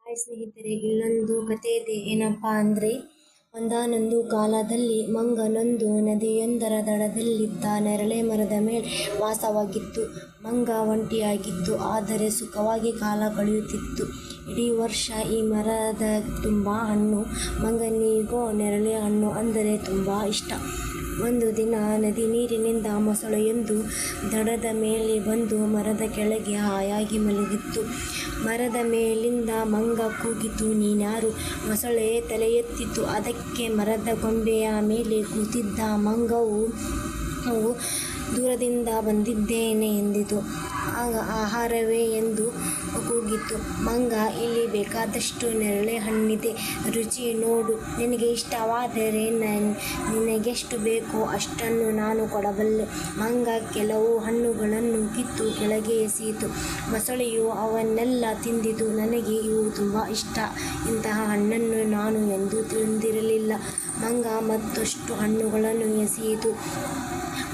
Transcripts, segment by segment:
Hi ಸ್ನೇಹಿತರೆ, ಇಲ್ಲೊಂದು ಕತೆ ಇದೆ. ಏನಪ್ಪಾ ಅಂದರೆ, ಒಂದಾನೊಂದು ಕಾಲದಲ್ಲಿ ಮಂಗನೊಂದು ನದಿಯೊಂದರ ದಡದಲ್ಲಿದ್ದ ನೇರಳೆ ಮರದ ಮೇಲೆ ವಾಸವಾಗಿತ್ತು. ಮಂಗ ಒಂಟಿಯಾಗಿತ್ತು, ಆದರೆ ಸುಖವಾಗಿ ಕಾಲ ಕಳೆಯುತ್ತಿತ್ತು. ಇಡೀ ವರ್ಷ ಈ ಮರದ ತುಂಬ ಹಣ್ಣು. ಮಂಗನಿಗೋ ನೇರಳೆ ಹಣ್ಣು ಅಂದರೆ ತುಂಬ ಇಷ್ಟ. ಒಂದು ದಿನ ನದಿ ನೀರಿನಿಂದ ಮೊಸಳೆಯೊಂದು ದಡದ ಮೇಲೆ ಬಂದು ಮರದ ಕೆಳಗೆ ಹಾಯಾಗಿ ಮಲಗಿತ್ತು. ಮರದ ಮೇಲಿಂದ ಮಂಗ ಕೂಗಿತು, ನೀನ್ಯಾರು? ಮೊಸಳೆ ತಲೆ ಎತ್ತಿತು. ಅದಕ್ಕೆ ಮರದ ಕೊಂಬೆಯ ಮೇಲೆ ಕೂತಿದ್ದ ಮಂಗವು ದೂರದಿಂದ ಬಂದಿದ್ದೇನೆ ಎಂದಿತು. ಆಗ ಆಹಾರವೇ ಎಂದು ಕೂಗಿತು. ಮಂಗ, ಇಲ್ಲಿ ಬೇಕಾದಷ್ಟು ನೇರಳೆ ಹಣ್ಣಿದೆ, ರುಚಿ ನೋಡು. ನಿನಗೆ ಇಷ್ಟವಾದರೆ ನಿನಗೆಷ್ಟು ಬೇಕೋ ಅಷ್ಟನ್ನು ನಾನು ಕೊಡಬಲ್ಲೆ. ಮಂಗ ಕೆಲವು ಹಣ್ಣುಗಳನ್ನು ಕಿತ್ತು ಕೆಳಗೆ ಎಸೆಯಿತು. ಮೊಸಳೆಯು ಅವನ್ನೆಲ್ಲ ತಿಂದಿತು. ನನಗೆ ಇವು ತುಂಬ ಇಷ್ಟ, ಇಂತಹ ಹಣ್ಣನ್ನು ನಾನು ಎಂದೂ ತಿಂದಿರಲಿಲ್ಲ. ಮಂಗ ಮತ್ತಷ್ಟು ಹಣ್ಣುಗಳನ್ನು ಎಸೆಯಿತು.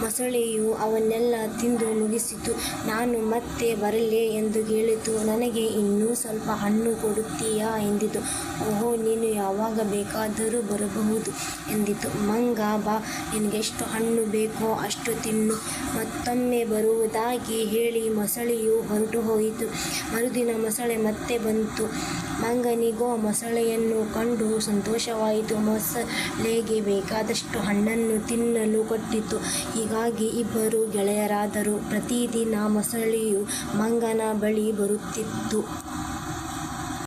ಮೊಸಳೆಯು ಅವನ್ನೆಲ್ಲ ತಿಂದು ಮುಗಿಸಿತು. ನಾನು ಮತ್ತೆ ಬರಲೇ ಎಂದು ಕೇಳಿತು. ನನಗೆ ಇನ್ನೂ ಸ್ವಲ್ಪ ಹಣ್ಣು ಕೊಡುತ್ತೀಯಾ ಎಂದಿತು. ಓಹೋ, ನೀನು ಯಾವಾಗ ಬೇಕಾದರೂ ಬರಬಹುದು ಎಂದಿತು. ಮಂಗ, ಬಾ, ನಿನಗೆಷ್ಟು ಹಣ್ಣು ಬೇಕೋ ಅಷ್ಟು ತಿನ್ನು. ಮತ್ತೊಮ್ಮೆ ಬರುವುದಾಗಿ ಹೇಳಿ ಮೊಸಳೆಯು ಹೊರಟು ಹೋಯಿತು. ಮರುದಿನ ಮೊಸಳೆ ಮತ್ತೆ ಬಂತು. ಮಂಗನಿಗೋ ಮೊಸಳೆಯನ್ನು ಕಂಡು ಸಂತೋಷವಾಯಿತು. ಮೊಸಳೆಗೆ ಬೇಕಾದಷ್ಟು ಹಣ್ಣನ್ನು ತಿನ್ನಲು ಕೊಟ್ಟಿತು. ಹೀಗಾಗಿ ಇಬ್ಬರು ಗೆಳೆಯರಾದರು. ಪ್ರತಿದಿನ ಮೊಸಳೆಯು ಮಂಗನ ಬಳಿ ಬರುತ್ತಿತ್ತು.